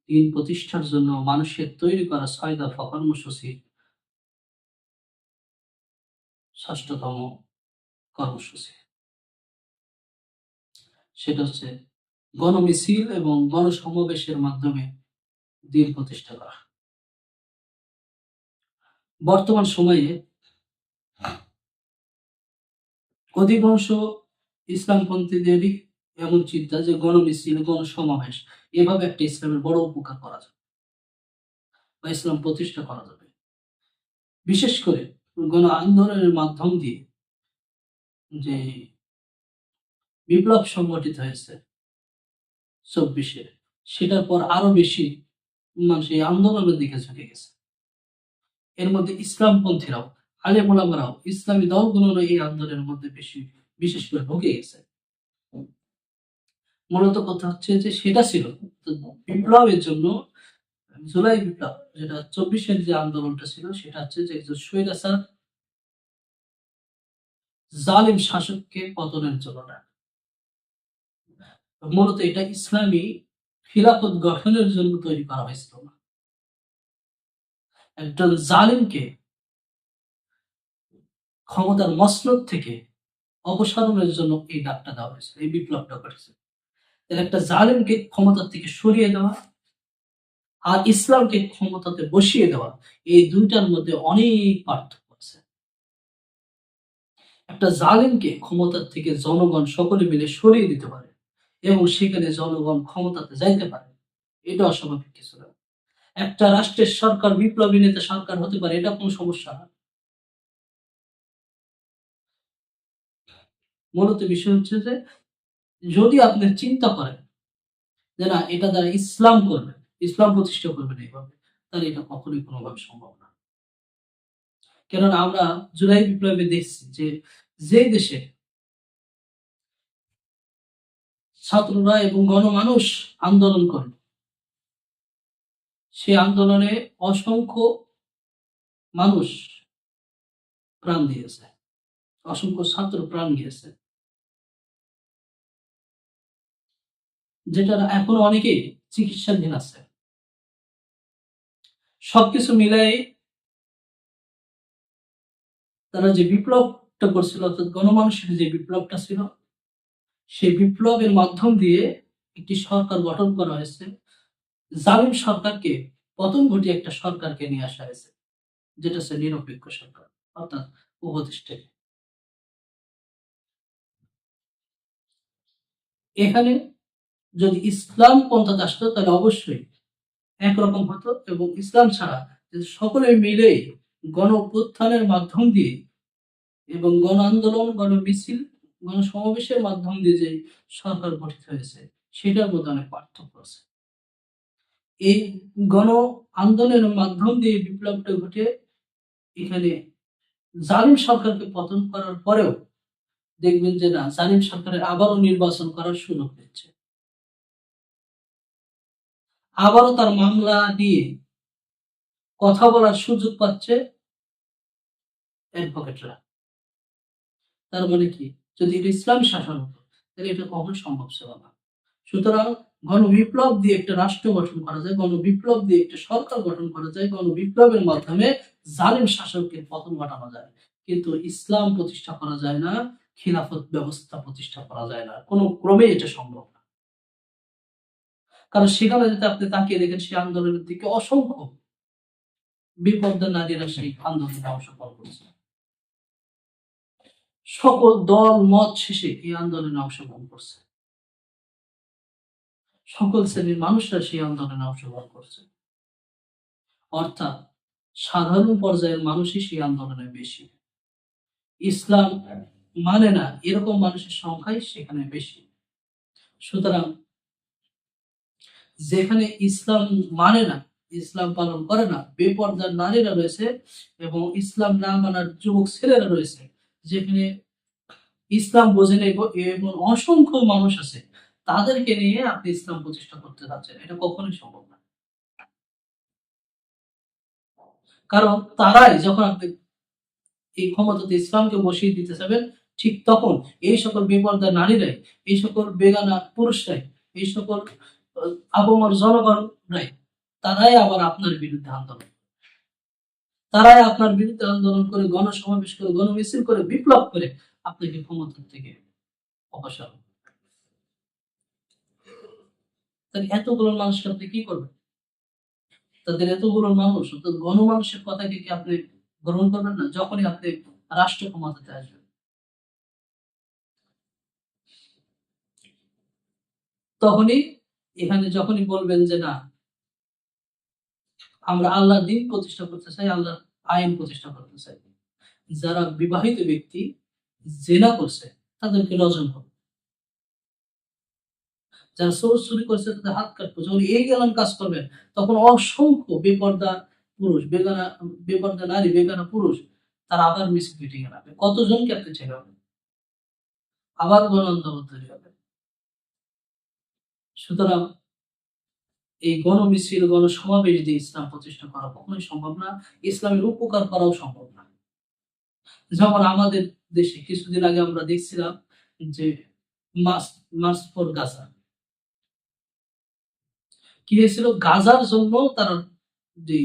দিন প্রতিষ্ঠার জন্য মানুষের তৈরি করা ৬ দফা কর্মসূচির ৬ষ্ঠতম কর্মসূচি। সেটা হচ্ছে গণমিছিল এবং গণসমাবেশের মাধ্যমে দিন প্রতিষ্ঠা করা। বর্তমান সময়ে অধিকাংশ ইসলামপন্থীদেরই এমন চিন্তা যে গণমিছিল, গণসমাবেশ এভাবে একটা ইসলামের বড় উপকার করা যাবে বা ইসলাম প্রতিষ্ঠা করা যাবে। বিশেষ করে গণ আন্দোলনের মাধ্যম দিয়ে যে বিপ্লব সংগঠিত হয়েছে ২৪-এ, সেটার পর আরো বেশি মানুষ এই আন্দোলনের দিকে ঝুঁকে গেছে। এর মধ্যে ইসলামপন্থীরাও, আলেম ওলামারাও, ইসলামী দলগুলোরও এই আন্দোলনের মধ্যে বিশেষ করে ঢুকে গেছে। মূলত কথা হচ্ছে যে সেটা ছিল বিপ্লবের জন্য জুলাই বিপ্লব, যেটা ২৪-এর যে আন্দোলনটা ছিল, সেটা হচ্ছে যে একজন স্বৈরাচার জালিম শাসককে পতনের জন্য না। মূলত এটা ইসলামী খিলাফত গঠনের জন্য তৈরি করা হয়েছিল না। একজন জালিমকে ক্ষমতার মসনদ থেকে অপসারণের জন্য এই ডাকটা দেওয়া হয়েছিল, এই বিপ্লবটা ঘটেছে। একটা জালিমকে ক্ষমতা থেকে সরিয়ে দেওয়া আর ইসলামকে ক্ষমতাতে বসিয়ে দেওয়া, এই দুইটার মধ্যে অনেক পার্থক্য আছে। একটা জালিমকে ক্ষমতার থেকে জনগণ সকলে মিলে সরিয়ে দিতে পারে এবং সেখানে জনগণ ক্ষমতাতে যাইতে পারে, এটা অস্বাভাবিক কিছু না। একটা রাষ্ট্রের সরকার বিপ্লবী নেতা সরকার হতে পারে, এটা কোনো সমস্যা না। মূলত বিষয় হচ্ছে যে যদি আপনি চিন্তা করেন যে না, এটা দ্বারা ইসলাম করবেন, ইসলাম প্রতিষ্ঠা করবেন এইভাবে, তাহলে এটা কখনোই কোনোভাবে সম্ভব না। কেননা আমরা জুলাই বিপ্লবে দেখছি যে দেশে ছাত্ররা এবং গণমানুষ আন্দোলন করে, সে আন্দোলনে অসংখ্য মানুষ প্রাণ দিয়েছে, অসংখ্য ছাত্র প্রাণ দিয়েছে, যেটা এখন অনেকেই চিকিৎসাধীন আছে। সবকিছু মিলাই তারা যে বিপ্লবটা করছিল, অর্থাৎ গণমানুষের যে বিপ্লবটা ছিল, সেই বিপ্লবের মাধ্যম দিয়ে একটি সরকার গঠন করা হয়েছে। জালিম সরকারকে পতন ঘটিয়ে একটা সরকারকে নিয়ে আসা হয়েছে, যেটা হচ্ছে নিরপেক্ষ সরকার, অর্থাৎ উপদেষ্টা। এখানে যদি ইসলাম পন্থা আসতো তাহলে অবশ্যই একরকম হতো, এবং ইসলাম ছাড়া সকলে মিলে গণ অভ্যুত্থানের মাধ্যম দিয়ে এবং গণ আন্দোলন, গণ মিছিল, গণ সমাবেশের মাধ্যম দিয়ে যে সরকার গঠিত হয়েছে, সেটার মধ্যে অনেক পার্থক্য আছে। এই গণ আন্দোলনের মাধ্যম দিয়ে বিপ্লবটা ঘটে এখানে জালিম সরকারকে পতন করার পরেও দেখবেন যে না, জালিম সরকারের আবারও নির্বাচন করার সুযোগ দিচ্ছে, আবারও তার মামলা নিয়ে কথা বলার সুযোগ পাচ্ছে অ্যাডভোকেটরা। তার মানে কি, যদি এটা ইসলামী শাসন হতো তাহলে এটা কখনো সম্ভব ছিল না। সুতরাং গণবিপ্লব দিয়ে একটা রাষ্ট্র গঠন করা যায়, গণবিপ্লব দিয়ে একটা সরকার গঠন করা যায়, গণবিপ্লবের মাধ্যমে জালিম শাসকের পতন ঘটানো যায়, কিন্তু ইসলাম প্রতিষ্ঠা করা যায় না, খিলাফত ব্যবস্থা প্রতিষ্ঠা করা যায় না, কোনো ক্রমে এটা সম্ভব না। কারণ সেখানে যদি আপনি তাকিয়ে দেখেন, সেই আন্দোলনের দিকে অসংখ্য বিপর্যয় নারীরা সেই আন্দোলনে অংশগ্রহণ করেছে। সকল দল মত শেষে এই আন্দোলনে অংশগ্রহণ করছে, সকল শ্রেণীর মানুষরা সেই আন্দোলনে অংশগ্রহণ করছে, অর্থাৎ সাধারণ পর্যায়ের মানুষই সেই আন্দোলনে বেশি। ইসলাম মানে না এরকম মানুষের সংখ্যাই সেখানে বেশি। সুতরাং যেখানে ইসলাম মানে না, ইসলাম পালন করে না, বেপরদার নারীরা রয়েছে এবং ইসলাম না মানার যুবক ছেলেরা রয়েছে, যেখানে ইসলাম বোঝে না এবং অসংখ্য মানুষ আছে, তাদেরকে নিয়ে আপনি ইসলাম প্রতিষ্ঠা করতে যাচ্ছেন, এটা কখনোই সম্ভব না। কারণ তারাই যখন আপনি এই ক্ষমতাতে ইসলামকে বসিয়ে দিতে চাবেন, ঠিক তখন এই সকল বেপরদা নারীরাই, এই সকল বেগানা পুরুষরাই, এই সকল আপামর জনগণ নাই, তারাই আবার আপনার বিরুদ্ধে আন্দোলন, তারাই আপনার বিরুদ্ধে আন্দোলন করে, গণসমাবেশ করে, গণমিছিল করে, বিপ্লব করে আপনাকে ক্ষমতা থেকে অপসারণ। তাহলে এতগুলো মানুষকে আপনি কি করবেন? তাদের এতগুলো মানুষ, অর্থাৎ গণমানুষের কথাকে কি আপনি গ্রহণ করবেন না যখনই আপনি রাষ্ট্র ক্ষমতাতে আসবেন? তখনই এখানে যখনই বলবেন যে না, আমরা আল্লাহর দিন প্রতিষ্ঠা করতে চাই, আল্লাহর আইন প্রতিষ্ঠা করতে চাই, যারা বিবাহিত ব্যক্তি জেনা করছে তাদেরকে রজম হবে, যারা চুরি করছে তাদের হাত কাটবো। যখন এই গেলাম কাজ করবেন, তখন অসংখ্য বেপর্দা পুরুষ, বেপর্দা নারী, বেগানা পুরুষ তারা আবার মিছিল মিটিং এ নামবে। কতজনকে আপনি ঠেকাবেন? আবার গণ আন্দোলন তৈরি হবে। সুতরাং এই গণমিছিল, গণসমাবেশ দিয়ে ইসলাম প্রতিষ্ঠা করা কখনোই সম্ভব না। ইসলামের উপকার করাও সম্ভব না। যেমন আমাদের দেশে কিছুদিন আগে আমরা দেখছিলাম যে মার্চ মার্চ ফর গাজা কি হয়েছিল, গাজার জন্য তারা যে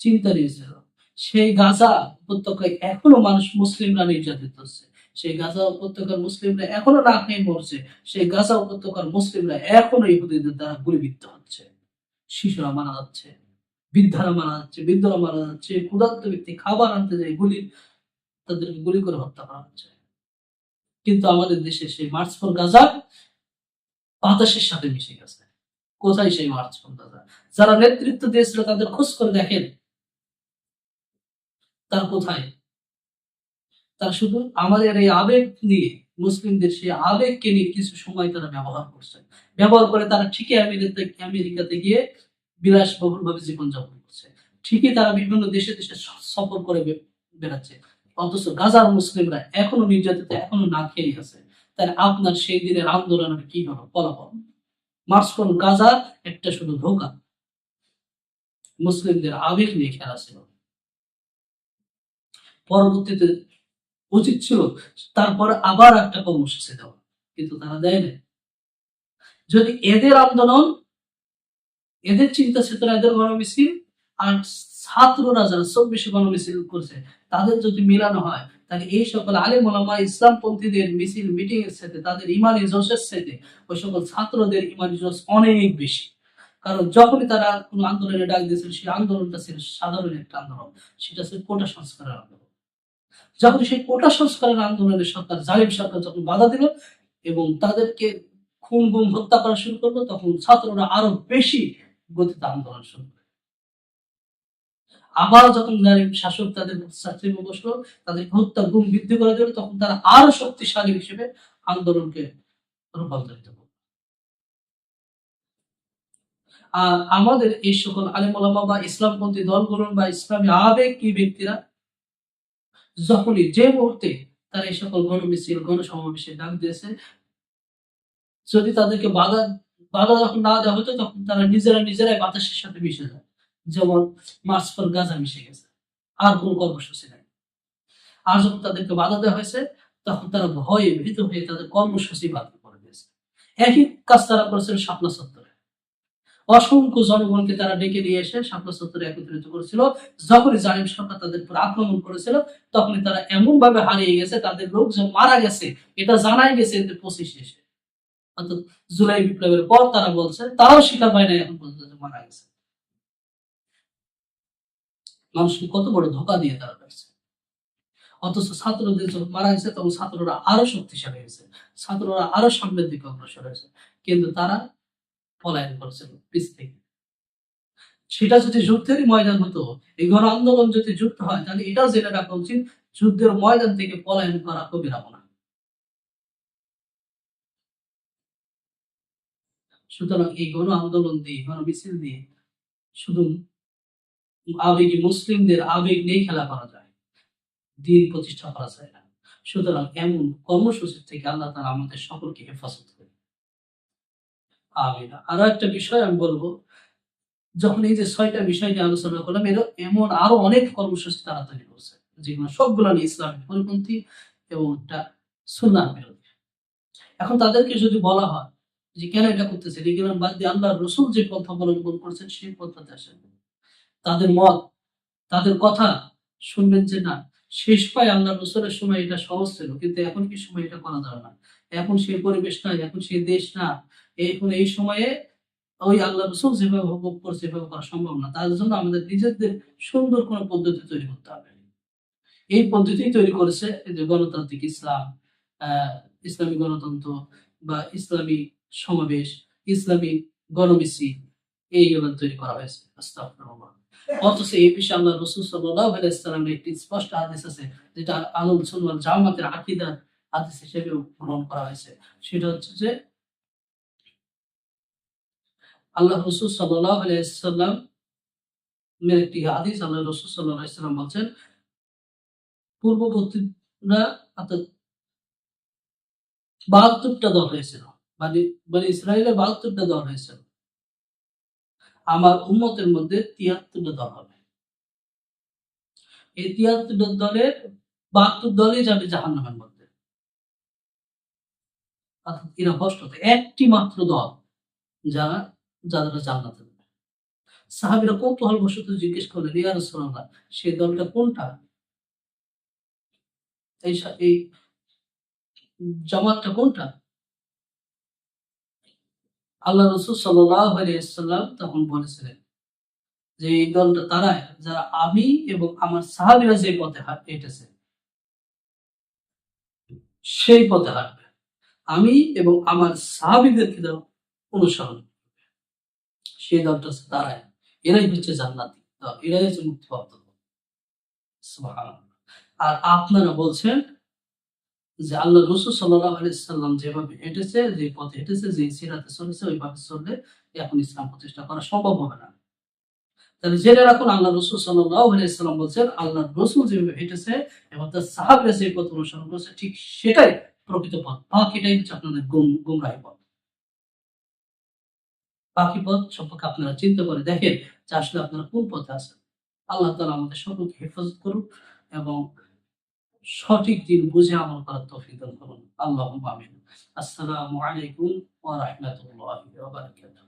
চিন্তা নিয়েছিল, সেই গাজা উপত্যকায় এখনো মানুষ, মুসলিমরা নির্যাতিত হচ্ছে। সেই গাজা উপত্যকার মুসলিমরা এখনো না খেয়ে মরছে। সেই গাজা উপত্যকার মুসলিমরা এখনো ইহুদিদের দ্বারা গুলিবিদ্ধ হচ্ছে। শিশুরা মারা যাচ্ছে, বৃদ্ধারা মারা যাচ্ছে, বৃদ্ধরা মারা যাচ্ছে, ক্ষুধার্ত ব্যক্তি খাবার আনতে যায় তাদেরকে গুলি করে হত্যা করা হচ্ছে। কিন্তু আমাদের দেশে সেই মার্চ ফর গাজা বাতাসের সাথে মিশে গেছে। কোথায় সেই মার্চ ফর গাজা? যারা নেতৃত্ব দিয়েছিল তাদের খোঁজ করে দেখেন, তার কোথায়? তারা শুধু আমাদের এই আবেগ নিয়ে, মুসলিমদের সেই আবেগকে নিয়ে কিছু সময় তারা ব্যবহার করছে। ব্যবহার করে তারা ঠিকই আমেরিকাতে গিয়ে বিলাসবহুল ভাবে জীবনযাপন করছে। ঠিকই তারা বিভিন্ন দেশে দেশে সফর করে বেড়াচ্ছে। অথচ গাজার মুসলিমরা এখনো নির্যাতিত, এখনো না খেয়ে আছে। তাই আপনার সেই দিনের আন্দোলনের কি হলো ফলাফল? মার্চ ফর গাজা একটা শুধু ধোঁকা, মুসলিমদের আবেগ নিয়ে খেলা ছিল। পরবর্তীতে উচিত ছিল তারপর আবার একটা কর্মসূচি দেওয়া, কিন্তু তারা দেয় না। যদি এদের আন্দোলন, এদের চিন্তা চেতনা, এদের গণমিছিল আর ছাত্ররা যারা 24 গণমিছিল করছে তাদের যদি মিলানো হয়, তাহলে এই সকল আলেম ওলামা ইসলামপন্থীদের মিছিল মিটিং এর সাথে, তাদের ইমানি জোশের সাথে ওই সকল ছাত্রদের ইমানি জোশ অনেক বেশি। কারণ যখনই তারা কোনো আন্দোলনে ডাক দিয়েছিল, সেই আন্দোলনটা ছিল সাধারণ একটা আন্দোলন, সেটা ছিল কোটা সংস্কারের আন্দোলন। যখন সেই কোটা সংস্কারের আন্দোলনের সরকার, জালিম সরকার যখন বাধা দিল এবং তাদেরকে খুন গুম হত্যা করা শুরু করলো, তখন ছাত্ররা আরো বেশি গতিতে আন্দোলন শুরু করে। আবার যখন জালিম শাসক তাদের ছাত্রী বসলো, তাদেরকে হত্যা গুম বৃদ্ধি করে দিল, তখন তারা আরো শক্তিশালী হিসেবে আন্দোলনকে রূপান্তরিত করল। আর আমাদের এই সকল আলেম ওলামা বা ইসলামপন্থী দলগুলো বা ইসলামী আবেগ কি ব্যক্তিরা যখনই যে মুহূর্তে তারা এই সকল গণমিছিল, গণসমাবেশে ডাক দিয়েছে, যদি তাদেরকে বাধা বাধা যখন না দেওয়া হতো, তখন তারা নিজেরাই বাতাসের সাথে মিশে যায়। যেমন মার্চ ফর গাজা মিশে গেছে, আর কোন কর্মসূচি নেই। আর যখন তাদেরকে বাধা দেওয়া হয়েছে, তখন তারা ভয়ে ভীত হয়ে তাদের কর্মসূচি বাতিল করে দিয়েছে। একই কাজ তারা করেছিল শাপলা চত্বরে। অসংখ্য জনগণকে তারা ডেকে নিয়ে এসে শাপলা চত্বরে একত্রিত করেছিল। যখনই জালিম সরকার তাদের উপর আক্রমণ করেছিল, তখনই তারা এমন ভাবে হারিয়ে গেছে, তাদের লোকজন মারা গেছে, এটা জানাই গেছে এদের 25 এসে। অর্থাৎ জুলাই বিপ্লবের পর তারা বলছে, তারাও স্বীকার পায় না এখন পর্যন্ত মারা গেছে। মানুষকে কত বড় ধোকা দিয়ে তারা করছে। অথচ ছাত্রদের যখন মারা গেছে, তখন ছাত্ররা আরো শক্তিশালী হয়েছে, ছাত্ররা আরো সামনের দিকে অগ্রসর হয়েছে। কিন্তু তারা পলায়ন করছে পিছ থেকে। সেটা যদি যুদ্ধেরই ময়দান হতো, এই গণ আন্দোলন যদি যুদ্ধ হয়, তাহলে এটাও জেনে রাখা উচিত, যুদ্ধের ময়দান থেকে পলায়ন করা কবিরা গুনাহ। সুতরাং এই গণ আন্দোলন দিয়ে, গণ মিছিল দিয়ে শুধু আবেগী মুসলিমদের আবেগ নিয়ে খেলা করা যায়, দিন প্রতিষ্ঠা করা যায় না। সুতরাং এমন কর্মসূচি থেকে আল্লাহ তাআলা আমাদের সকলকে হেফাজত করে। আমিন। আরো একটা বিষয় আমি বলবো, যখন এই যে 6টা বিষয় নিয়ে আলোচনা করলাম, এমন আরো অনেক কর্মসূচি তারা তৈরি করছে, যেগুলো সবগুলো নিয়ে ইসলামের পরিপন্থী এবং একটা সুন্নাহর বিরোধী। এখন তাদেরকে যদি বলা হয় যে কেন এটা করতেছেন, এগুলো বাদ দিয়ে আল্লাহ রসুল যে পথ অবলম্বন করছেন সেই পথটাতে আসেন। তাদের মত, তাদের কথা শুনবেন যে না, শেষ পায় আল্লাহ রসুলের সময় এটা সহজ ছিল, কিন্তু এখন কি সময় এটা করা যাবে না, এখন সেই পরিবেশ নাই, এখন সেই দেশ না, এখন এই সময়ে ওই আল্লাহ রসুল যেভাবে ভোগ করছে সেভাবে করা সম্ভব না। তার জন্য আমাদের নিজেদের সুন্দর কোনো পদ্ধতি তৈরি করতে হবে। এই পদ্ধতি তৈরি করেছে এই যে গণতান্ত্রিক ইসলাম, আহ ইসলামী গণতন্ত্র বা ইসলামী সমাবেশ, ইসলামী গণমিছিল, এইগুলো তৈরি করা হয়েছে। আস্তাগফিরুল্লাহ। অথচ এই বিষয়ে আল্লাহ রসুল সাল্লাল্লাহু আলাইহি ওয়াসাল্লামের একটি স্পষ্ট হাদিস আছে, যেটা আহলুল সুন্নাহ ওয়াল জামাতের আকীদার হাদিস হিসেবে গ্রহণ করা হয়েছে। সেটা হচ্ছে যে আল্লাহ রসুল সাল্লাল্লাহু আলাইহি ওয়াসাল্লাম এর একটি হাদিস, আল্লাহ রসুল সাল্লাল্লাহু আলাইহি ওয়াসাল্লাম বলছেন, পূর্ববর্তীরা অর্থাৎ ৭২টা দল হয়েছিল, মানে মানে ইসরায়েলের ৭২টা দল হয়েছিল, আমার উম্মতের মধ্যে ৭৩টা দল হবে। এই ৭৩টা দলের ৭২ দলই যাবে জাহান্নামের মধ্যে, অর্থাৎ এরা ভ্রষ্ট। একটি মাত্র দল যারা যারা জান্নাতে যাবে। সাহাবীরা কৌতূহল বশত জিজ্ঞেস করলেন, ইয়া রাসূলুল্লাহ, সেই দলটা কোনটা? এই জামাতটা কোনটা? আল্লাহ রাসূল সাল্লাল্লাহু আলাইহি ওয়াসাল্লাম তখন বলেছিলেন যে এই দলটা তারাই যারা আমি এবং আমার সাহাবীরা যে পথে হেঁটেছে সেই পথে হাঁটবে। আমি এবং আমার সাহাবীদেরকে যারা অনুসরণ করবে, সেই দলটা হচ্ছে তারাই। এরাই হচ্ছে জান্নাতি দল, এরাই হচ্ছে মুক্তিপ্রাপ্ত দল। সুবহানাল্লাহ। আর আপনারা বলছেন যে আল্লাহ রসুল সাল্লাল্লাহু আলাইহি সাল্লাম যেভাবে হেঁটেছে, যে পথে হেঁটেছে, যে সিরাতে চলেছে, ওইভাবে চললে এখন ইসলাম প্রতিষ্ঠা করা সম্ভব হবে না। তাহলে জেনে রাখুন, আল্লাহ রসুল সাল্লাল্লাহু আলাইহি সাল্লাম বলছেন আল্লাহ রসুল যেভাবে হেঁটেছে এবং তার সাহাবীরা যে পথ অনুসরণ করেছে ঠিক সেটাই প্রকৃত পথ। বাকিটাই হচ্ছে আপনাদের গুমরাহি পথ। বাকি পথ সম্পর্কে আপনারা চিন্তা করে দেখেন যে আসলে আপনারা কোন পথে আছেন। আল্লাহ তাআলা আমাদের সকলকে হেফাজত করুন এবং সঠিক দিন বুঝে আমল করার তৌফিক দান করুন। আল্লাহুম্মা আমিন। আসসালামু আলাইকুম ওয়া রাহমাতুল্লাহি ওয়া বারাকাতুহু।